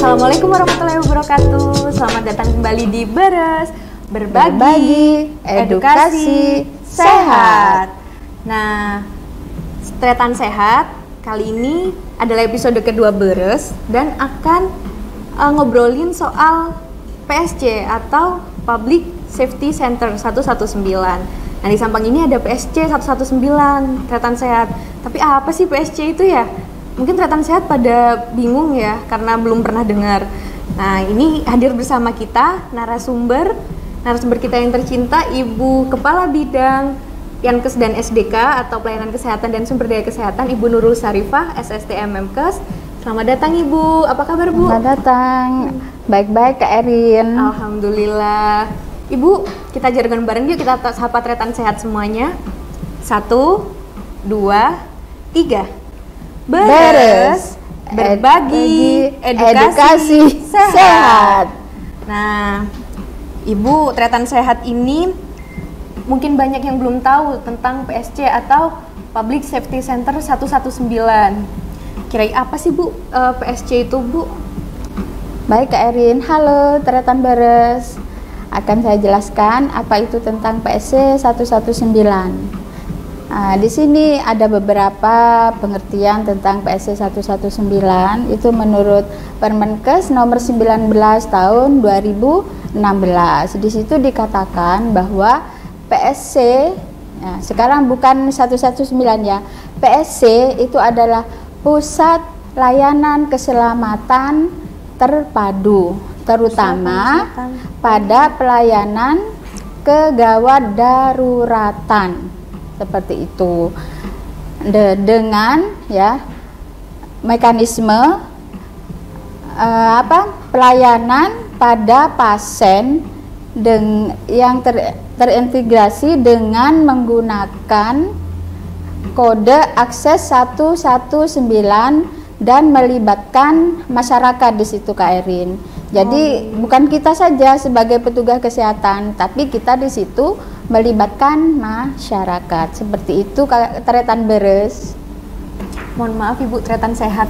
Assalamualaikum warahmatullahi wabarakatuh. Selamat datang kembali di Beres Berbagi Edukasi Sehat. Nah, Tretan Sehat kali ini adalah episode kedua Beres dan akan ngobrolin soal PSC atau Public Safety Center 119. Nah, di samping ini ada PSC 119, Tretan Sehat. Tapi apa sih PSC itu ya? Mungkin Tretan Sehat pada bingung ya, karena belum pernah dengar. Nah, ini hadir bersama kita narasumber kita yang tercinta, Ibu Kepala Bidang Yankes dan SDK atau Pelayanan Kesehatan dan Sumber Daya Kesehatan, Ibu Nurul Sarifah, SSTM Memkes. Selamat datang Ibu, apa kabar Bu? Selamat datang, baik-baik Kak Erin. Alhamdulillah. Ibu, kita jargon bareng yuk, kita sapa Tretan Sehat semuanya. 1, 2, 3. Beres Berbagi Edukasi Sehat. Nah, Ibu, Tretan Sehat ini mungkin banyak yang belum tahu tentang PSC atau Public Safety Center 119. Kira-kira apa sih Bu PSC itu Bu? Baik Kak Erin, halo Tretan Beres. Akan saya jelaskan apa itu tentang PSC 119. Nah, di sini ada beberapa pengertian tentang PSC 119 itu menurut Permenkes nomor 19 tahun 2016. Di situ dikatakan bahwa PSC, ya, sekarang bukan 119 ya, PSC itu adalah Pusat Layanan Keselamatan Terpadu, terutama pada pelayanan kegawat daruratan. Seperti itu, dengan ya mekanisme pelayanan pada pasien yang terintegrasi dengan menggunakan kode akses 119 dan melibatkan masyarakat di situ Kak Erin. Jadi bukan kita saja sebagai petugas kesehatan, tapi kita di situ melibatkan masyarakat. Seperti itu Kak Tretan Beres. Mohon maaf Ibu, Tretan Sehat.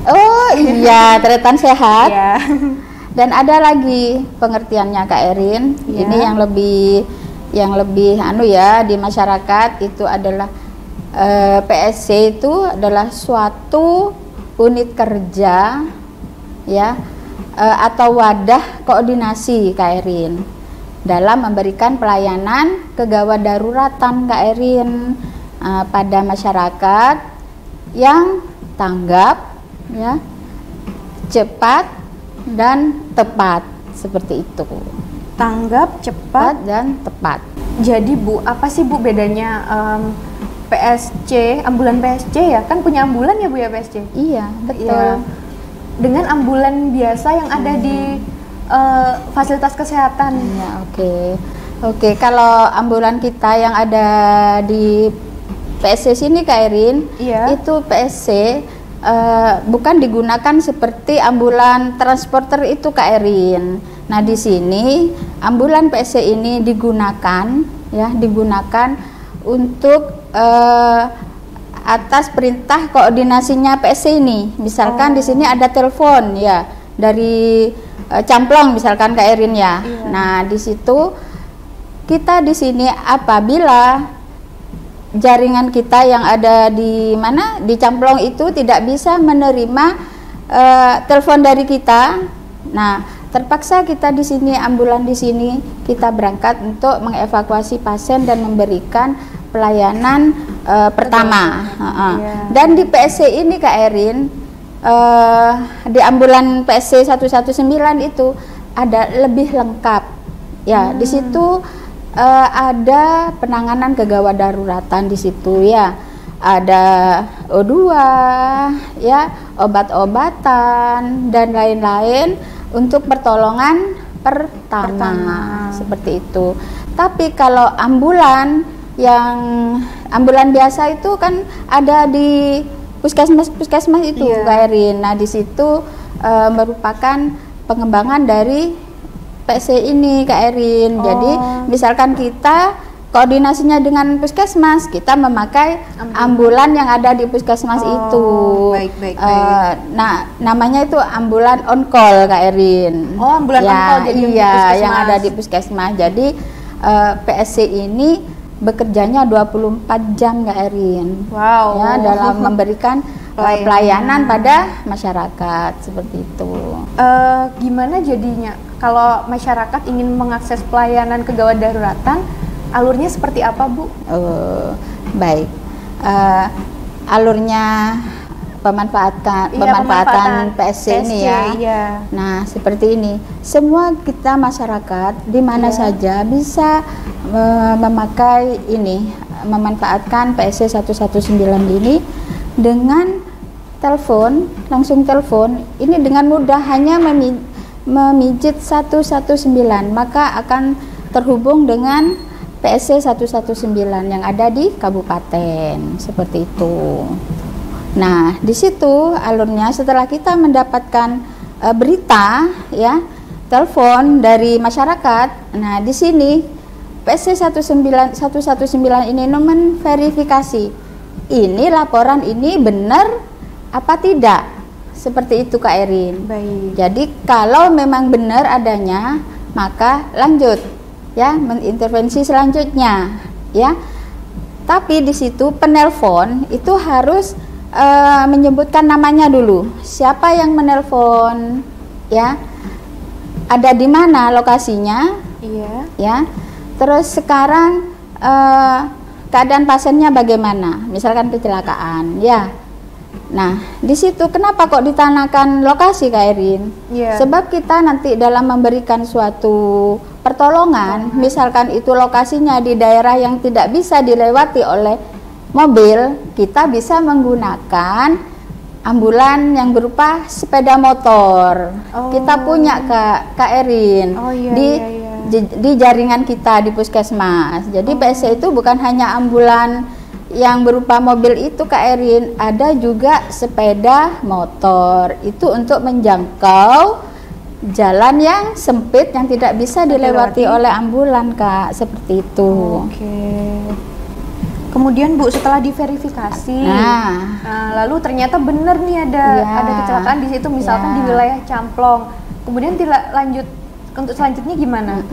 Oh iya, Tretan Sehat. Ya. Dan ada lagi pengertiannya Kak Erin. Ya. Ini yang lebih di masyarakat itu adalah PSC itu adalah suatu unit kerja ya atau wadah koordinasi Kak Erin dalam memberikan pelayanan kegawat daruratan Kak Erin pada masyarakat yang tanggap ya, cepat dan tepat, seperti itu. Tanggap, cepat dan tepat. Jadi Bu, apa sih Bu bedanya PSC, ambulan PSC ya? Kan punya ambulan ya Bu ya PSC? Iya, betul. Ya. Dengan ambulan biasa yang ada di fasilitas kesehatan. Ya, oke. Kalau ambulan kita yang ada di PSC sini Kak Erin, iya. Itu PSC bukan digunakan seperti ambulan transporter itu Kak Erin. Nah, di sini ambulan PSC ini digunakan untuk atas perintah koordinasinya PSC ini. Misalkan di sini ada telepon ya dari Camplong misalkan Kak Erin ya. Iya. Nah, di situ kita di sini apabila jaringan kita yang ada di Camplong itu tidak bisa menerima telepon dari kita. Nah, terpaksa kita di sini ambulan di sini kita berangkat untuk mengevakuasi pasien dan memberikan pelayanan pertama. Yeah. Dan di PSC ini Kak Erin, di ambulan PSC 119 itu ada lebih lengkap. Ya, di situ ada penanganan kegawat daruratan di situ ya. ada O2, ya, obat-obatan dan lain-lain untuk pertolongan pertama. Seperti itu. Tapi kalau ambulan biasa itu kan ada di puskesmas itu, Kak Erin. Nah, di situ merupakan pengembangan dari PSC ini, Kak Erin. Jadi misalkan kita koordinasinya dengan puskesmas, kita memakai ambulan yang ada di puskesmas itu. Baik. Nah, namanya itu ambulan on call, Kak Erin. Oh, ambulan on call jadi yang ada di puskesmas. Jadi PSC ini bekerjanya 24 jam, Kak Erin. Wow. Ya, dalam memberikan pelayanan pada masyarakat seperti itu. Gimana jadinya kalau masyarakat ingin mengakses pelayanan kegawat daruratan? Alurnya seperti apa, Bu? Baik. Alurnya pemanfaatan PSC ini ya. Iya. Nah, seperti ini. Semua kita masyarakat di mana saja bisa memanfaatkan PSC 119 ini dengan langsung telepon. Ini dengan mudah, hanya memijit 119, maka akan terhubung dengan PSC 119 yang ada di kabupaten, seperti itu. Nah, di situ alurnya setelah kita mendapatkan berita, ya, telepon dari masyarakat. Nah, di sini PSC 119 ini memverifikasi ini laporan ini benar apa tidak, seperti itu, Kak Erin. Baik. Jadi kalau memang benar adanya, maka lanjut, ya, mengintervensi selanjutnya, ya. Tapi di situ penelpon itu harus menyebutkan namanya dulu, siapa yang menelpon, ya, ada di mana lokasinya, ya. Terus sekarang keadaan pasiennya bagaimana, misalkan kecelakaan, ya. Nah, di situ kenapa kok ditanyakan lokasi, Kak Erin? Sebab kita nanti dalam memberikan suatu pertolongan, misalkan itu lokasinya di daerah yang tidak bisa dilewati oleh mobil, kita bisa menggunakan ambulan yang berupa sepeda motor. Kita punya, Kak Erin, di jaringan kita di puskesmas. Jadi PSC itu bukan hanya ambulan yang berupa mobil itu, Kak Erin, ada juga sepeda motor. Itu untuk menjangkau jalan yang sempit yang tidak bisa dilewati oleh ambulan, Kak, seperti itu. Kemudian, Bu, setelah diverifikasi, lalu ternyata benar nih ada kecelakaan di situ, misalkan di wilayah Camplong. Kemudian lanjut untuk selanjutnya gimana?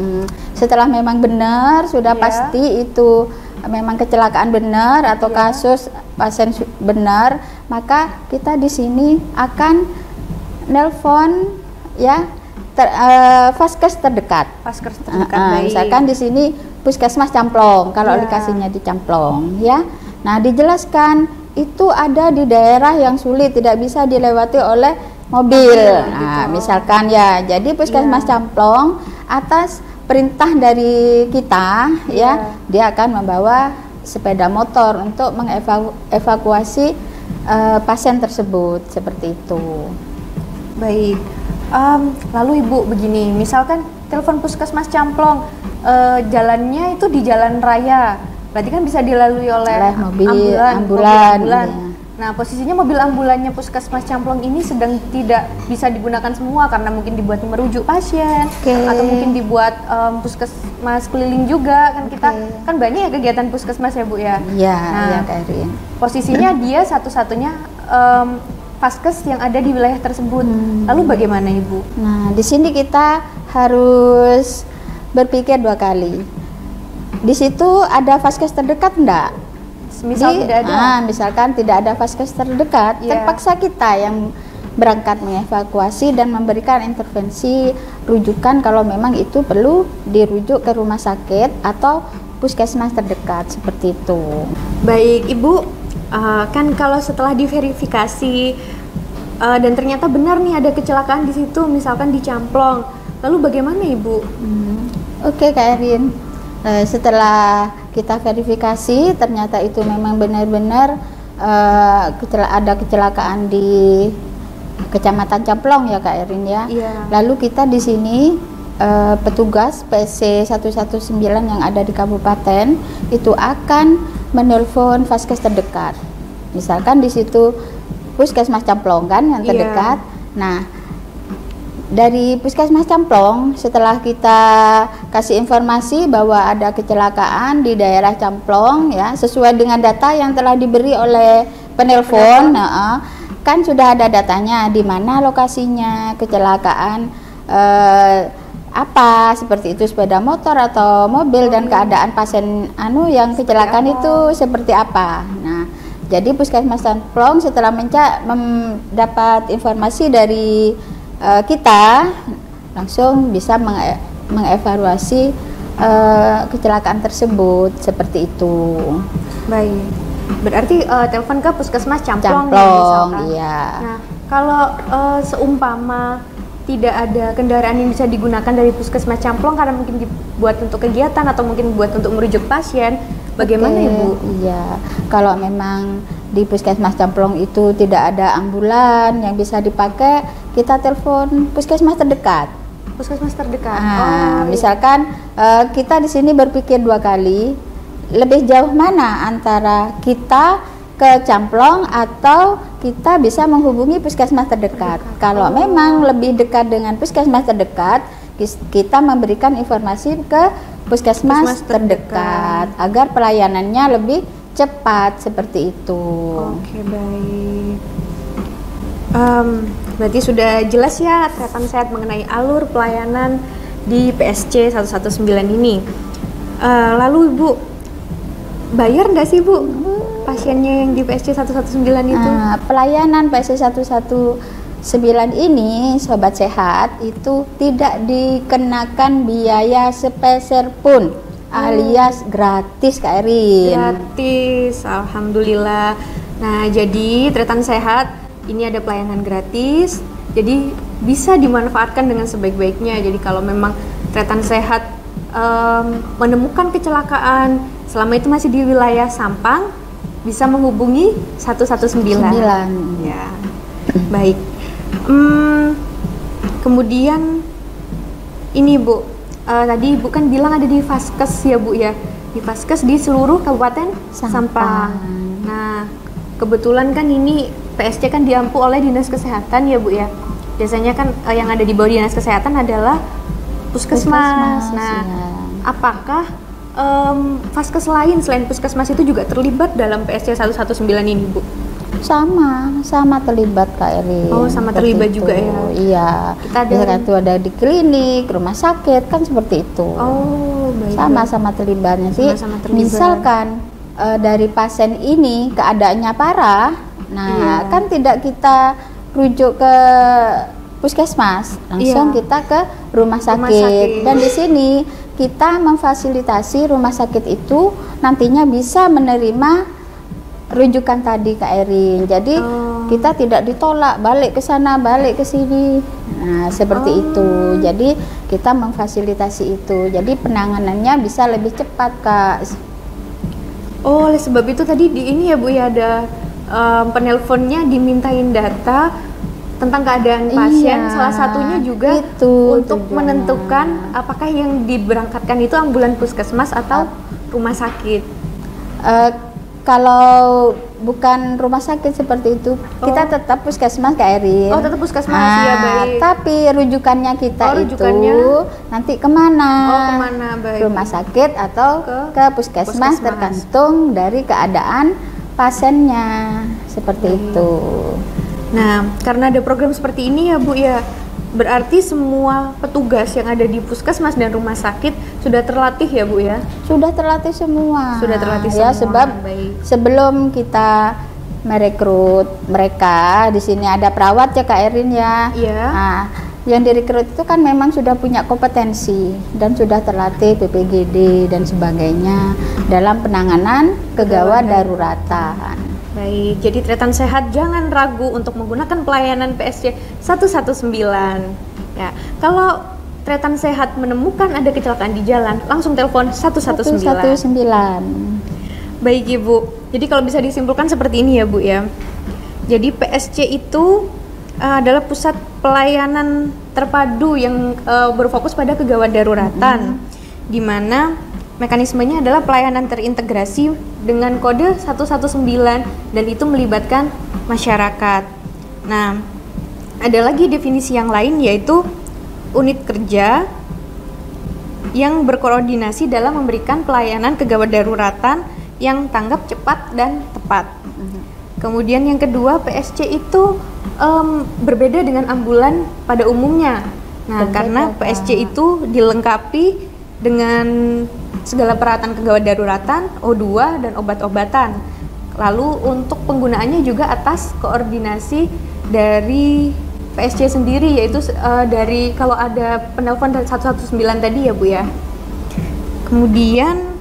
Setelah memang benar, sudah pasti itu memang kecelakaan benar atau kasus pasien benar, maka kita di sini akan nelpon, ya, vaskes terdekat. Misalkan di sini puskesmas Camplong, kalau lokasinya di Camplong, ya. Nah, dijelaskan itu ada di daerah yang sulit, tidak bisa dilewati oleh mobil. Nah, misalkan, ya, jadi puskesmas Camplong atas perintah dari kita, ya, dia akan membawa sepeda motor untuk mengevakuasi pasien tersebut, seperti itu. Baik. Lalu Ibu begini, misalkan telepon puskesmas Camplong, jalannya itu di jalan raya, berarti kan bisa dilalui oleh mobil ambulan. Nah, posisinya mobil ambulannya puskesmas Camplong ini sedang tidak bisa digunakan semua karena mungkin dibuat merujuk pasien, atau mungkin dibuat puskesmas keliling juga, kan kita kan banyak ya kegiatan puskesmas ya, Bu, ya. Iya, Kak Erin. Posisinya dia satu-satunya vaskes yang ada di wilayah tersebut. Lalu bagaimana, Ibu? Nah, di sini kita harus berpikir 2 kali. Di situ ada vaskes terdekat enggak? Misalkan tidak ada vaskes terdekat, terpaksa kita yang berangkat mengevakuasi dan memberikan intervensi rujukan kalau memang itu perlu dirujuk ke rumah sakit atau puskesmas terdekat, seperti itu. Baik, Ibu, kan kalau setelah diverifikasi dan ternyata benar nih ada kecelakaan di situ, misalkan di Camplong, lalu bagaimana, Ibu? Oke, Kak Erin. Setelah kita verifikasi ternyata itu memang benar-benar ada kecelakaan di Kecamatan Camplong ya Kak Erin ya. Iya. Lalu kita di sini petugas PSC 119 yang ada di kabupaten itu akan menelpon vaskes terdekat. Misalkan di situ Puskesmas Camplong kan yang terdekat. Nah, dari Puskesmas Camplong setelah kita kasih informasi bahwa ada kecelakaan di daerah Camplong ya, sesuai dengan data yang telah diberi oleh penelpon, kan sudah ada datanya di mana lokasinya kecelakaan, apa seperti itu, sepeda motor atau mobil, dan keadaan pasien yang kecelakaan itu seperti apa. Nah, jadi Puskesmas Camplong setelah mendapat informasi dari kita langsung bisa mengevaluasi kecelakaan tersebut seperti itu. Baik. Berarti telepon ke Puskesmas Camplong, iya. Nah, kalau seumpama tidak ada kendaraan yang bisa digunakan dari Puskesmas Camplong karena mungkin dibuat untuk kegiatan atau mungkin buat untuk merujuk pasien, bagaimana Ibu? Iya, kalau memang di Puskesmas Camplong itu tidak ada ambulan yang bisa dipakai, kita telepon puskesmas terdekat. Puskesmas terdekat. Misalkan kita di sini berpikir 2 kali, lebih jauh mana antara kita ke Camplong atau kita bisa menghubungi puskesmas terdekat. Kalau memang lebih dekat dengan puskesmas terdekat, kita memberikan informasi ke puskesmas terdekat agar pelayanannya lebih cepat seperti itu. Oke, baik. Berarti sudah jelas ya Tretan Sehat mengenai alur pelayanan di PSC 119 ini. Lalu Ibu, bayar nggak sih Bu pasiennya yang di PSC 119 itu? Pelayanan PSC 119 ini Sobat Sehat itu tidak dikenakan biaya sepeser pun, alias gratis Kak Erin. Gratis, alhamdulillah. Nah, jadi Tretan Sehat ini ada pelayanan gratis, jadi bisa dimanfaatkan dengan sebaik-baiknya. Jadi kalau memang Tretan Sehat menemukan kecelakaan selama itu masih di wilayah Sampang, bisa menghubungi 119. Ya, baik. Kemudian ini Bu, tadi Ibu kan bilang ada di Vaskes ya Bu ya, di Vaskes di seluruh Kabupaten Sampang. Nah, kebetulan kan ini PSC kan diampu oleh Dinas Kesehatan ya Bu ya. Biasanya kan yang ada di bawah Dinas Kesehatan adalah Puskesmas. Nah, apakah Vaskes lain selain Puskesmas itu juga terlibat dalam PSC 119 ini Bu? Sama terlibat Kak Erin. Oh, sama terlibat juga ya. Iya. Kita ada di klinik, rumah sakit kan seperti itu. Oh, baik. Sama-sama terlibatnya sih. Misalkan dari pasien ini keadaannya parah, nah kan tidak kita rujuk ke Puskesmas, langsung kita ke rumah sakit. Dan di sini kita memfasilitasi rumah sakit itu nantinya bisa menerima rujukan tadi Kak Erin. Jadi kita tidak ditolak balik ke sana, balik ke sini. Nah, seperti itu. Jadi kita memfasilitasi itu. Jadi penanganannya bisa lebih cepat, Kak. Oh, oleh sebab itu tadi di ini ya Bu ya ada penelponnya dimintain data tentang keadaan pasien, salah satunya juga itu, untuk menentukan apakah yang diberangkatkan itu ambulan Puskesmas atau rumah sakit. Kalau bukan rumah sakit seperti itu, kita tetap Puskesmas Kak Erin. Oh, tetap Puskesmas ya, baik. Tapi rujukannya kita itu nanti kemana? Kemana, baik. Rumah sakit atau ke Puskesmas, tergantung dari keadaan pasiennya, seperti itu. Nah, karena ada program seperti ini ya Bu ya, berarti semua petugas yang ada di Puskesmas dan rumah sakit sudah terlatih ya Bu ya? Sudah terlatih semua. Sudah terlatih ya, semua. Sebab sebelum kita merekrut mereka, di sini ada perawat ya Kak Erin ya. Iya. Nah, yang direkrut itu kan memang sudah punya kompetensi dan sudah terlatih PPGD dan sebagainya dalam penanganan kegawat daruratan. Baik, jadi Tretan Sehat jangan ragu untuk menggunakan pelayanan PSC 119. Ya, kalau Tretan Sehat menemukan ada kecelakaan di jalan, langsung telepon 119. Baik Ibu, Jadi kalau bisa disimpulkan seperti ini ya Bu ya. Jadi PSC itu adalah pusat pelayanan terpadu yang berfokus pada kegawat daruratan, di mana mekanismenya adalah pelayanan terintegrasi dengan kode 119 dan itu melibatkan masyarakat. Nah, ada lagi definisi yang lain yaitu unit kerja yang berkoordinasi dalam memberikan pelayanan kegawat daruratan yang tanggap, cepat, dan tepat. Kemudian yang kedua, PSC itu berbeda dengan ambulan pada umumnya. Nah, karena PSC itu dilengkapi dengan segala peralatan kegawat daruratan, O2, dan obat-obatan. Lalu untuk penggunaannya juga atas koordinasi dari PSC sendiri, yaitu dari kalau ada penelpon dari 119 tadi ya Bu ya. Kemudian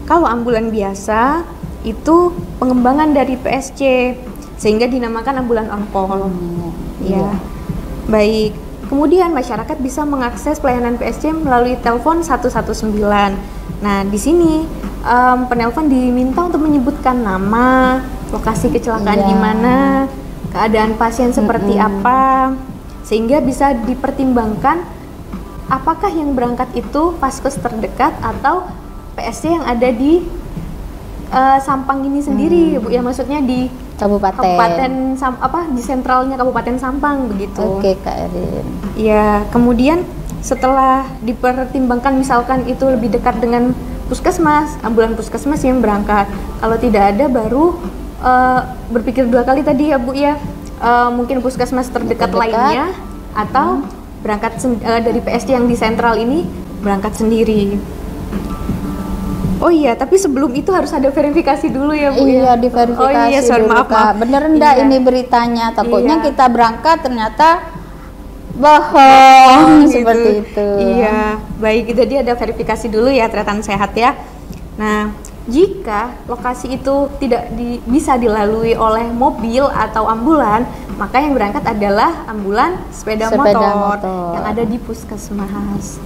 kalau ambulan biasa itu pengembangan dari PSC sehingga dinamakan ambulan on call. Ya. Baik. Kemudian masyarakat bisa mengakses pelayanan PSC melalui telepon 119. Nah, di sini penelpon diminta untuk menyebutkan nama, lokasi kecelakaan di mana, keadaan pasien seperti apa, sehingga bisa dipertimbangkan apakah yang berangkat itu vaskes terdekat atau PSC yang ada di Sampang ini sendiri, Bu ya, maksudnya di kabupaten di sentralnya Kabupaten Sampang begitu. Oke, Kak Erin. Ya, kemudian setelah dipertimbangkan misalkan itu lebih dekat dengan puskesmas, ambulan puskesmas yang berangkat. Kalau tidak ada baru berpikir dua kali tadi ya Bu ya, mungkin puskesmas terdekat lainnya atau berangkat dari PSC yang di sentral ini berangkat sendiri. Oh iya, tapi sebelum itu harus ada verifikasi dulu ya Bu ya? Iya, diverifikasi dulu maaf. Kak. Bener enggak ini beritanya? Takutnya kita berangkat ternyata bohong gitu. Seperti itu. Iya, baik. Jadi ada verifikasi dulu ya, Tretan Sehat ya. Nah, jika lokasi itu tidak bisa dilalui oleh mobil atau ambulan, maka yang berangkat adalah ambulan sepeda motor yang ada di puskesmas.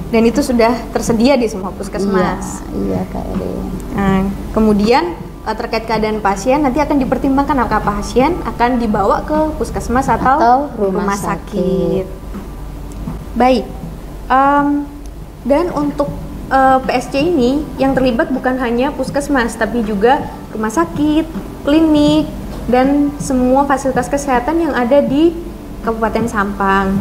Dan itu sudah tersedia di semua puskesmas. Iya Kak Erin. Nah, kemudian terkait keadaan pasien nanti akan dipertimbangkan apakah pasien akan dibawa ke puskesmas atau rumah sakit. Baik. Dan untuk PSC ini yang terlibat bukan hanya puskesmas tapi juga rumah sakit, klinik, dan semua fasilitas kesehatan yang ada di Kabupaten Sampang.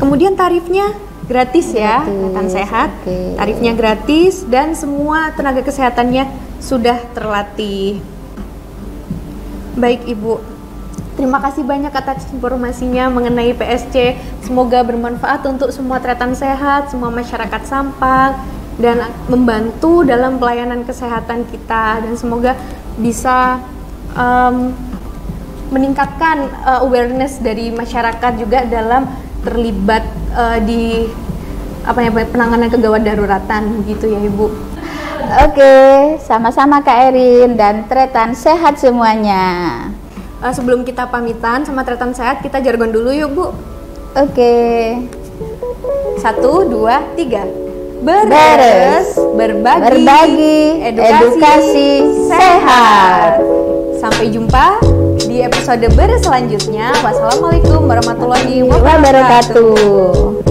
Kemudian tarifnya gratis ya, Tretan Sehat. Tarifnya gratis dan semua tenaga kesehatannya sudah terlatih. Baik Ibu, terima kasih banyak atas informasinya mengenai PSC. Semoga bermanfaat untuk semua Tretan Sehat, semua masyarakat Sampang, dan membantu dalam pelayanan kesehatan kita, dan semoga bisa meningkatkan awareness dari masyarakat juga dalam terlibat di penanganan kegawat daruratan gitu ya Ibu. Oke, sama-sama Kak Erin dan Tretan Sehat semuanya. Sebelum kita pamitan sama Tretan Sehat, kita jargon dulu yuk Bu. Oke. 1, 2, 3. Beres, berbagi, edukasi sehat. Sampai jumpa di episode beres selanjutnya. Wassalamualaikum warahmatullahi wabarakatuh.